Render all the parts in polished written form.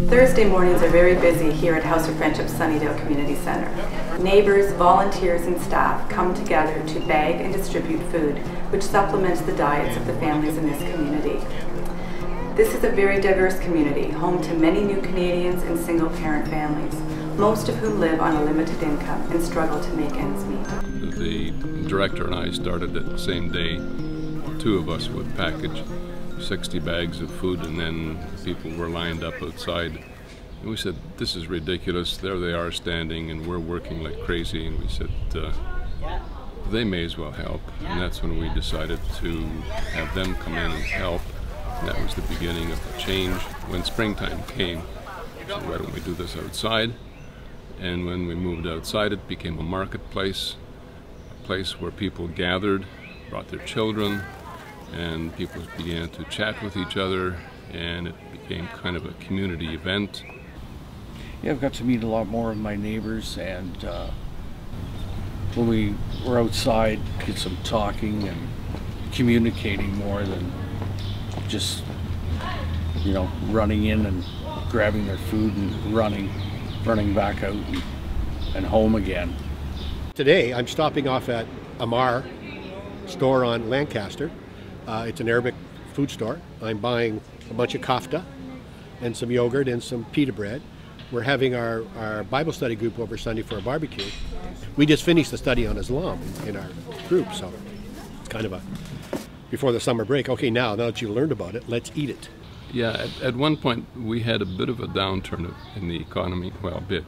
Thursday mornings are very busy here at House of Friendship Sunnydale Community Centre. Neighbours, volunteers and staff come together to bag and distribute food, which supplements the diets of the families in this community. This is a very diverse community, home to many new Canadians and single-parent families, most of whom live on a limited income and struggle to make ends meet. The director and I started it the same day. Two of us would package 60 bags of food, and then people were lined up outside. And we said, this is ridiculous. There they are standing, and we're working like crazy. And we said, they may as well help. And that's when we decided to have them come in and help. And that was the beginning of the change. When springtime came, we said, why don't we do this outside? And when we moved outside, it became a marketplace, a place where people gathered, brought their children, and people began to chat with each other, and it became kind of a community event. Yeah, I've got to meet a lot more of my neighbors, and when we were outside, did some talking and communicating more than just, you know, running in and grabbing their food and running back out and home again. Today I'm stopping off at Amar store on Lancaster. It's an Arabic food store. I'm buying a bunch of kafta and some yogurt and some pita bread. We're having our Bible study group over Sunday for a barbecue. We just finished the study on Islam in our group, so it's kind of a, before the summer break, okay, now that you learned about it, let's eat it. Yeah, at one point we had a bit of a downturn in the economy, well, a bit,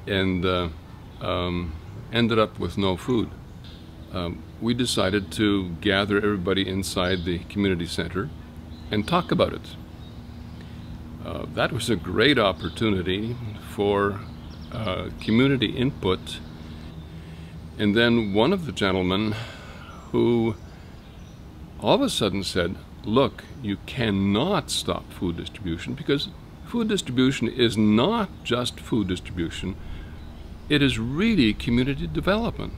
and ended up with no food. We decided to gather everybody inside the community center and talk about it. That was a great opportunity for community input. And then one of the gentlemen who all of a sudden said, look, you cannot stop food distribution, because food distribution is not just food distribution, it is really community development.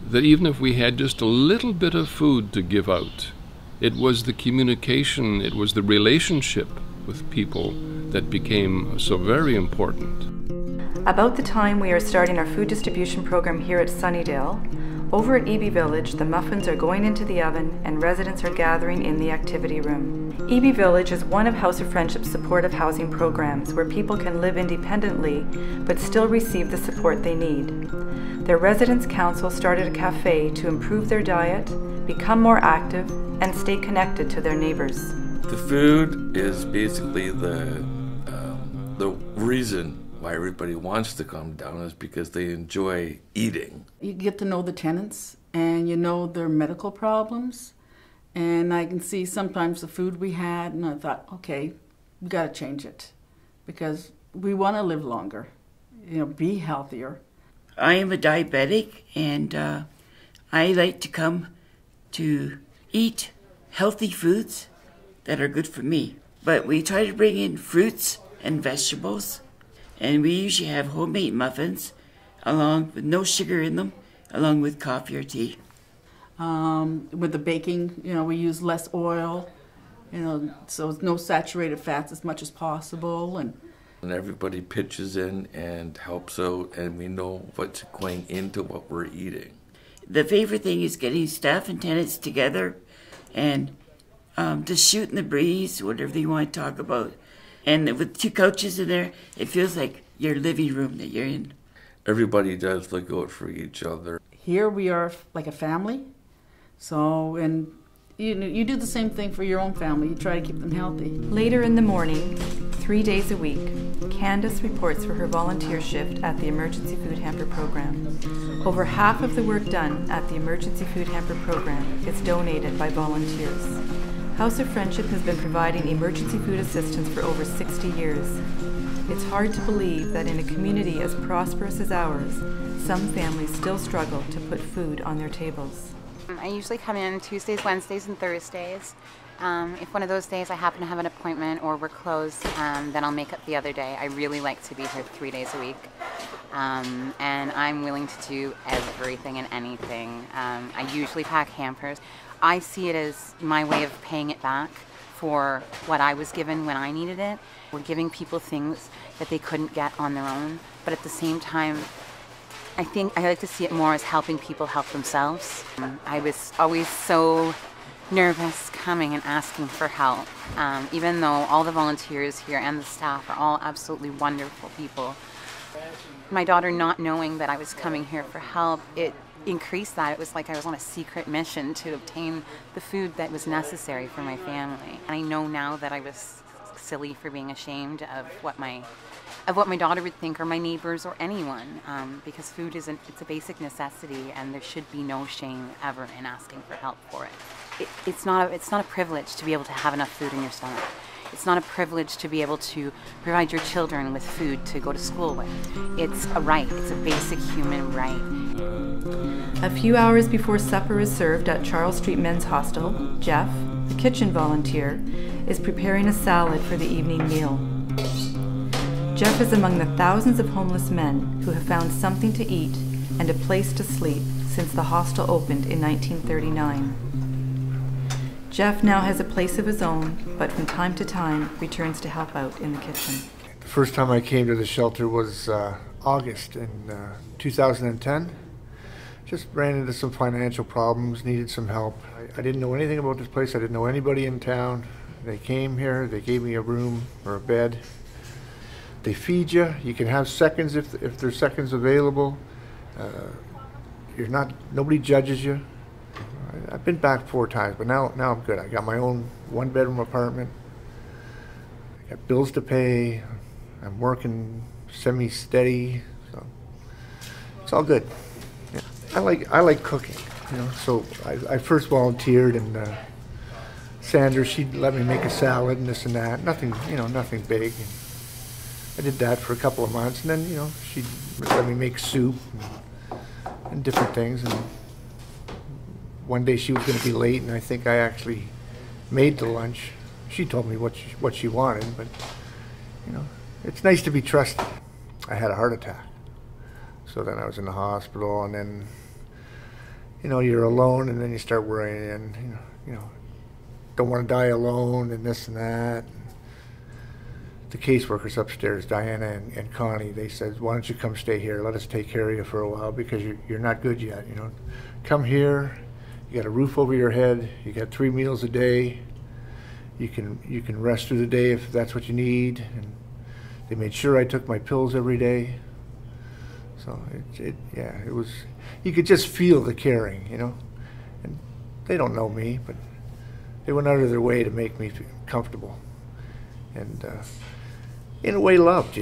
That even if we had just a little bit of food to give out, it was the communication, it was the relationship with people that became so very important. About the time we are starting our food distribution program here at Sunnydale, over at EB Village, the muffins are going into the oven and residents are gathering in the activity room. EB Village is one of House of Friendship's supportive housing programs where people can live independently but still receive the support they need. Their Residents' Council started a cafe to improve their diet, become more active, and stay connected to their neighbors. The food is basically the reason why everybody wants to come down, is because they enjoy eating. You get to know the tenants and you know their medical problems, and I can see sometimes the food we had, and I thought, okay, we got to change it because we want to live longer, you know, be healthier. I am a diabetic, and I like to come to eat healthy foods that are good for me. But we try to bring in fruits and vegetables, and we usually have homemade muffins along with no sugar in them, along with coffee or tea. With the baking, you know, we use less oil, you know, so no saturated fats as much as possible. And everybody pitches in and helps out, and we know what's going into what we're eating. The favorite thing is getting staff and tenants together and just shooting the breeze, whatever you want to talk about. And with two couches in there, it feels like your living room that you're in. Everybody does look out for each other. Here we are like a family. So, and you do the same thing for your own family. You try to keep them healthy. Later in the morning, 3 days a week, Candace reports for her volunteer shift at the Emergency Food Hamper Program. Over half of the work done at the Emergency Food Hamper Program is donated by volunteers. House of Friendship has been providing emergency food assistance for over 60 years. It's hard to believe that in a community as prosperous as ours, some families still struggle to put food on their tables. I usually come in Tuesdays, Wednesdays, and Thursdays. If one of those days I happen to have an appointment or we're closed, then I'll make up the other day. I really like to be here 3 days a week. And I'm willing to do everything and anything. I usually pack hampers. I see it as my way of paying it back for what I was given when I needed it. We're giving people things that they couldn't get on their own, but at the same time, I think I like to see it more as helping people help themselves. I was always so nervous coming and asking for help, even though all the volunteers here and the staff are all absolutely wonderful people. My daughter not knowing that I was coming here for help, it increased that. It was like I was on a secret mission to obtain the food that was necessary for my family. And I know now that I was silly for being ashamed of what my daughter would think, or my neighbors, or anyone, because food it's a basic necessity, and there should be no shame ever in asking for help for it. It's not a privilege to be able to have enough food in your stomach. It's not a privilege to be able to provide your children with food to go to school with. It's a right. It's a basic human right. A few hours before supper is served at Charles Street Men's Hostel, Jeff, the kitchen volunteer, is preparing a salad for the evening meal. Jeff is among the thousands of homeless men who have found something to eat and a place to sleep since the hostel opened in 1939. Jeff now has a place of his own, but from time to time returns to help out in the kitchen. The first time I came to the shelter was August in 2010. Just ran into some financial problems, needed some help. I didn't know anything about this place. I didn't know anybody in town. They came here, they gave me a room or a bed. They feed you. You can have seconds if there's seconds available. Nobody judges you. I've been back 4 times, but now I'm good. I got my own 1-bedroom apartment. I got bills to pay. I'm working semi-steady, so it's all good. Yeah. I like cooking, you know. So I first volunteered, and Sandra, she'd let me make a salad and this and that. Nothing big. And I did that for a couple of months, and then she'd let me make soup and different things. And one day she was going to be late, and I think I actually made the lunch. She told me what she wanted, but it's nice to be trusted. I had a heart attack, so then I was in the hospital, and then you're alone, and then you start worrying, and don't want to die alone, and this and that. The caseworkers upstairs, Diana and Connie, they said, "Why don't you come stay here? Let us take care of you for a while, because you're not good yet. Come here. You got a roof over your head. You got 3 meals a day. You can rest through the day if that's what you need." And they made sure I took my pills every day. So it was. You could just feel the caring, And they don't know me, but they went out of their way to make me feel comfortable, and in a way loved,